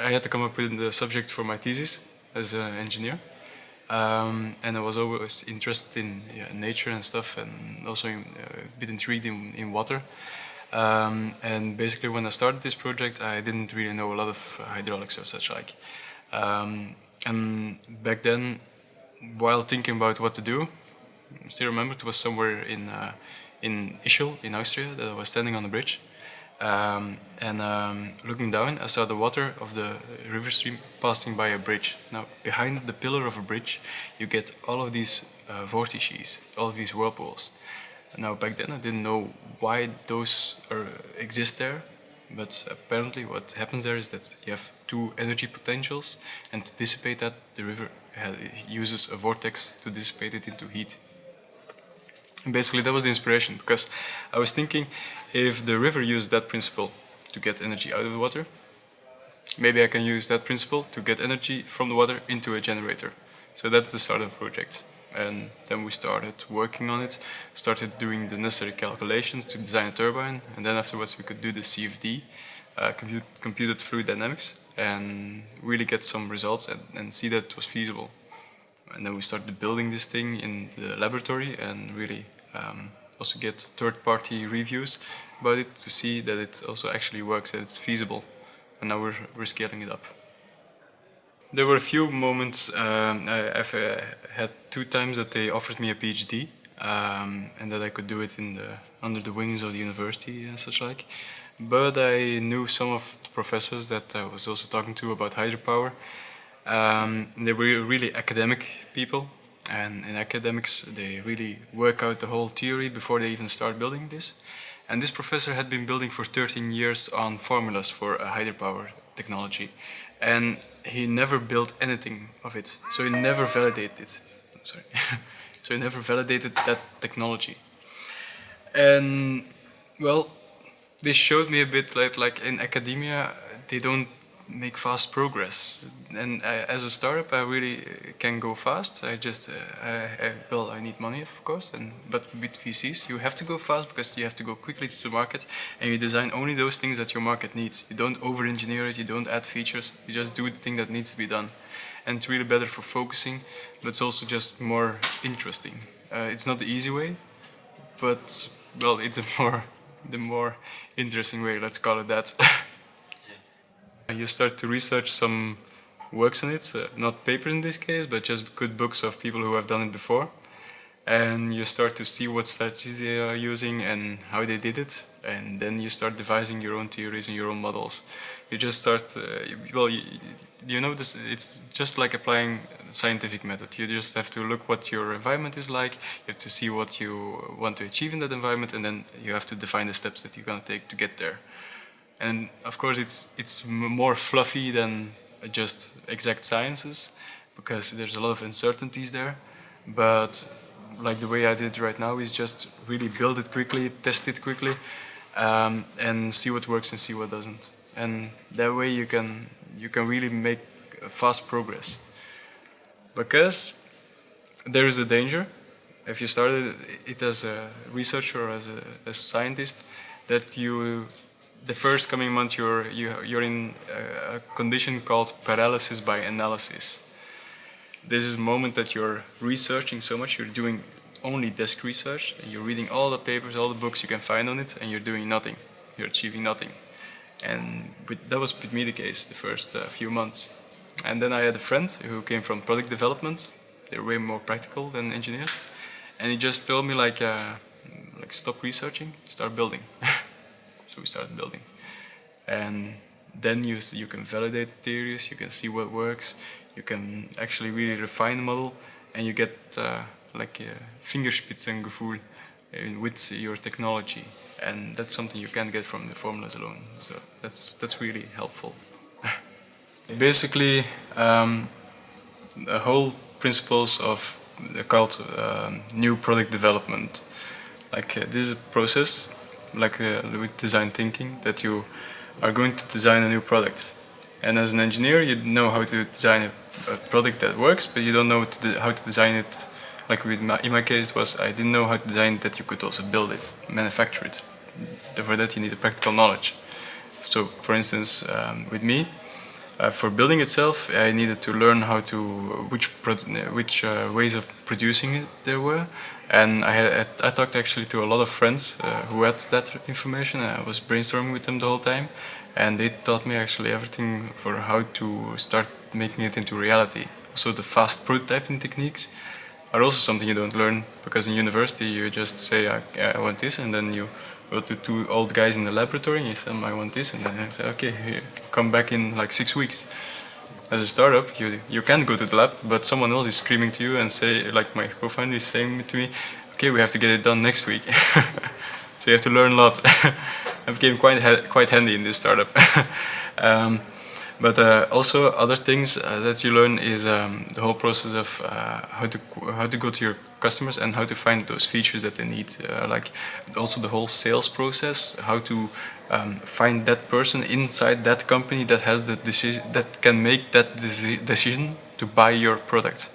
I had to come up with the subject for my thesis as an engineer. And I was always interested in nature and stuff, and also a bit intrigued in water. And basically, when I started this project, I didn't really know a lot of hydraulics or such like. And back then, while thinking about what to do, I still remember it was somewhere in Ischl in Austria that I was standing on the bridge. Looking down, I saw the water of the river stream passing by a bridge. Now, behind the pillar of a bridge, you get all of these vortices, all of these whirlpools. Now, back then, I didn't know why those exist there, but apparently, what happens there is that you have two energy potentials, and to dissipate that, the river uses a vortex to dissipate it into heat. Basically, that was the inspiration, because I was thinking, if the river used that principle to get energy out of the water, maybe I can use that principle to get energy from the water into a generator. So that's the start of the project. And then we started working on it, started doing the necessary calculations to design a turbine, and then afterwards we could do the CFD, computed fluid dynamics, and really get some results and see that it was feasible. And then we started building this thing in the laboratory and really also get third-party reviews about it to see that it also actually works, that it's feasible. And now we're scaling it up. There were a few moments. I've had 2 times that they offered me a PhD, and that I could do it under the wings of the university and such like. But I knew some of the professors that I was also talking to about hydropower. They were really academic people, and in academics they really work out the whole theory before they even start building this. And this professor had been building for 13 years on formulas for a hydropower technology, and he never built anything of it, so he never validated it. Sorry. So he never validated that technology. And well, this showed me a bit like in academia they don't make fast progress, and as a startup I really can go fast. I just I need money, of course, but with VCs you have to go fast because you have to go quickly to the market, and you design only those things that your market needs. You don't over-engineer it, you don't add features, you just do the thing that needs to be done. And it's really better for focusing, but it's also just more interesting. It's not the easy way, but well, it's the more interesting way, let's call it that. You start to research some works on it, not papers in this case, but just good books of people who have done it before. And you start to see what strategies they are using and how they did it. And then you start devising your own theories and your own models. You just start, you know, it's just like applying scientific method. You just have to look what your environment is like, you have to see what you want to achieve in that environment, and then you have to define the steps that you're going to take to get there. And of course it's more fluffy than just exact sciences, because there's a lot of uncertainties there. But like the way I did it right now is just really build it quickly, test it quickly, and see what works and see what doesn't. And that way you can really make fast progress. Because there is a danger, if you started it as a researcher or as a scientist, that the first coming month you're in a condition called paralysis by analysis. This is a moment that you're researching so much, you're doing only desk research, and you're reading all the papers, all the books you can find on it, and you're doing nothing. You're achieving nothing. And that was with me the case the first few months. And then I had a friend who came from product development. They're way more practical than engineers. And he just told me like stop researching, start building. So we started building. And then you can validate theories, you can see what works, you can actually really refine the model, and you get like a Fingerspitzengefühl with your technology. And that's something you can't get from the formulas alone. So that's really helpful. Basically, the whole principles of called new product development. Like this is a process, like with design thinking, that you are going to design a new product. And as an engineer, you know how to design a product that works, but you don't know how to design it. Like in my case, it was I didn't know how to design it that you could also build it, manufacture it. For that, you need a practical knowledge. So, for instance, with me, For building itself, I needed to learn how to which ways of producing it there were, and I talked actually to a lot of friends who had that information. I was brainstorming with them the whole time, and they taught me actually everything for how to start making it into reality. So the fast prototyping techniques are also something you don't learn, because in university you just say I want this, and then you go to two old guys in the laboratory and you say I want this, and then they say okay, here, come back in like 6 weeks. As a startup, you can go to the lab, but someone else is screaming to you and say, like my co-founder is saying to me, okay, we have to get it done next week. So you have to learn a lot. I became quite handy in this startup. um, but also other things that you learn is the whole process of how to go to your customers and how to find those features that they need. Like also the whole sales process, how to find that person inside that company that has the decision, that can make that decision to buy your product.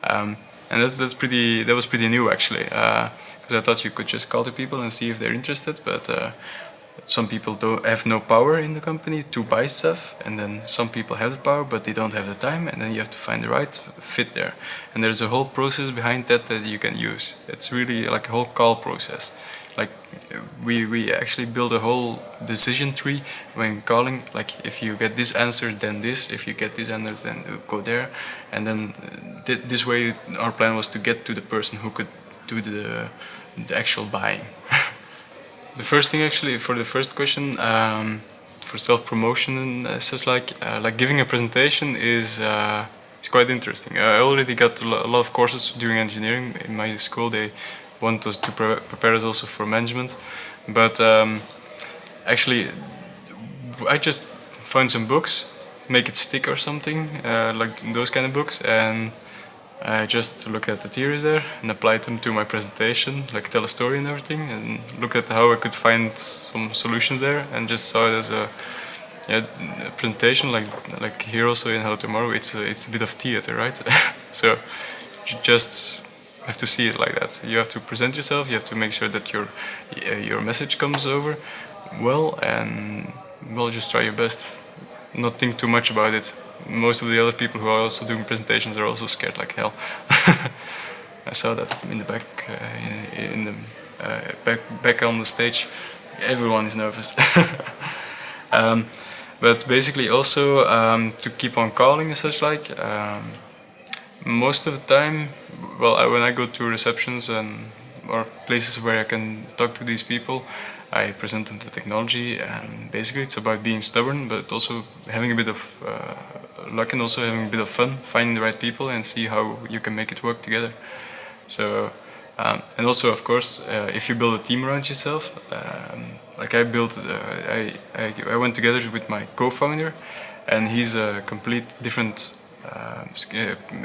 And that was pretty new actually, because I thought you could just call the people and see if they're interested, but some people don't have no power in the company to buy stuff, and then some people have the power but they don't have the time, and then you have to find the right fit there. And there's a whole process behind that that you can use. It's really like a whole call process. Like we actually build a whole decision tree when calling. Like if you get this answer, then this. If you get this answer, then go there. And then this way, our plan was to get to the person who could do the actual buying. The first thing actually for the first question, for self-promotion and such like giving a presentation is quite interesting. I already got a lot of courses doing engineering in my school. They want us to prepare us also for management, but actually I just found some books, make it stick or something, like those kind of books, and I just look at the theories there and applied them to my presentation, like tell a story and everything, and look at how I could find some solutions there, and just saw it as a presentation, like here also in Hello Tomorrow. It's a bit of theater, right? So you just have to see it like that. You have to present yourself. You have to make sure that your message comes over well, and well, just try your best. Not think too much about it. Most of the other people who are also doing presentations are also scared like hell. I saw that in the back, in the back on the stage. Everyone is nervous. But basically, also to keep on calling and such like. Most of the time, well, when I go to receptions and or places where I can talk to these people, I present them the technology, and basically it's about being stubborn, but also having a bit of luck and also having a bit of fun, finding the right people and see how you can make it work together. So, and also of course, if you build a team around yourself, like I built, I went together with my co-founder, and he's a complete different.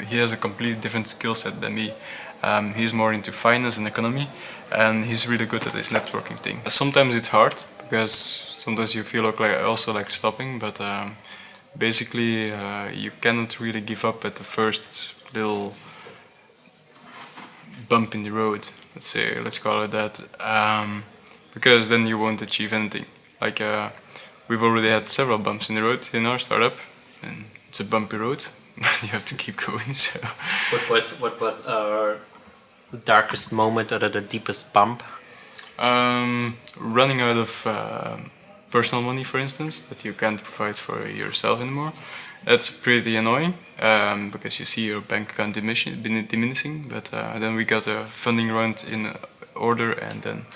He has a completely different skill set than me. He's more into finance and economy, and he's really good at this networking thing. Sometimes it's hard because sometimes you feel like stopping, but basically you cannot really give up at the first little bump in the road. Let's call it that, because then you won't achieve anything. Like we've already had several bumps in the road in our startup, and it's a bumpy road. You have to keep going. So, what was our darkest moment or the deepest bump? Running out of personal money, for instance, that you can't provide for yourself anymore. That's pretty annoying because you see your bank account diminishing. But then we got a funding round in order, and then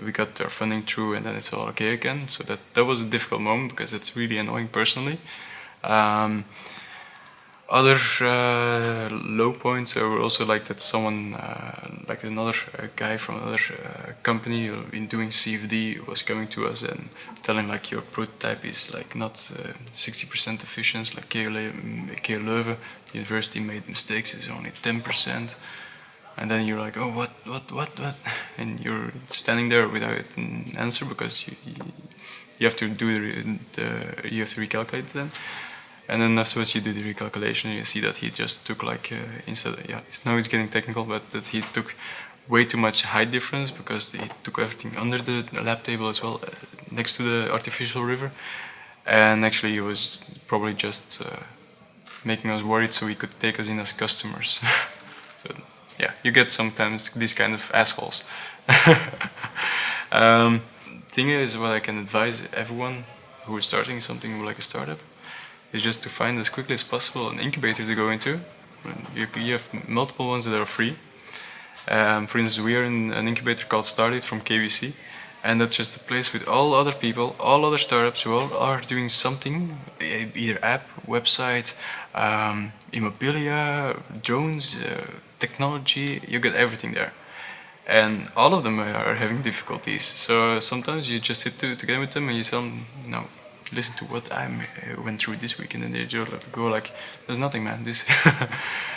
we got our funding through, and then it's all okay again. So that was a difficult moment because it's really annoying personally. Other low points were also like that someone, like another guy from another company in doing CFD was coming to us and telling like your prototype is like not 60% efficient, like KU Leuven, the university made mistakes, it's only 10%. And then you're like, oh, what? And you're standing there without an answer because you have to do you have to recalculate them. And then afterwards you do the recalculation and you see that he just took like, now he's getting technical, but that he took way too much height difference because he took everything under the lab table as well, next to the artificial river. and actually he was probably just making us worried so he could take us in as customers. So yeah, you get sometimes these kind of assholes. Thing is, what I can advise everyone who is starting something like a startup is just to find as quickly as possible an incubator to go into. You have multiple ones that are free. For instance, we are in an incubator called Started from KBC, and that's just a place with all other people, all other startups who all are doing something, either app, website, immobilia, drones, technology. You get everything there. And all of them are having difficulties. So sometimes you just sit together with them and you tell them, no, listen to what I went through this week, and then they just go like, there's nothing, man, this.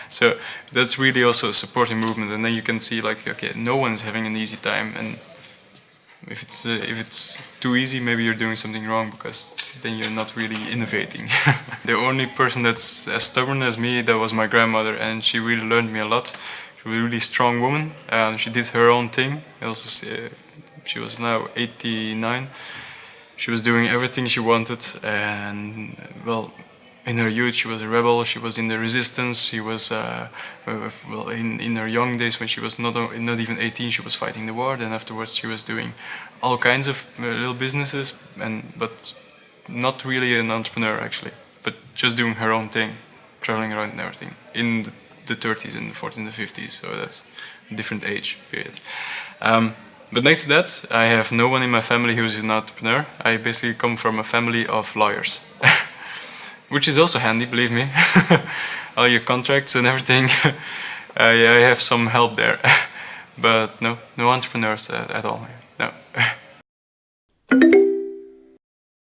So that's really also a supporting movement, and then you can see like, okay, no one's having an easy time, and if it's too easy, maybe you're doing something wrong, because then you're not really innovating. The only person that's as stubborn as me, that was my grandmother, and she really learned me a lot. She was a really strong woman. She did her own thing. Also, she was now 89. She was doing everything she wanted, and well, in her youth she was a rebel. She was in the resistance. She was well, in her young days, when she was not even 18, she was fighting the war. Then afterwards she was doing all kinds of little businesses, but not really an entrepreneur actually, but just doing her own thing, traveling around and everything in the 30s and the 40s and the 50s. So that's a different age period. But next to that, I have no one in my family who is an entrepreneur. I basically come from a family of lawyers, which is also handy, believe me. All your contracts and everything, I have some help there. But no entrepreneurs at all. No.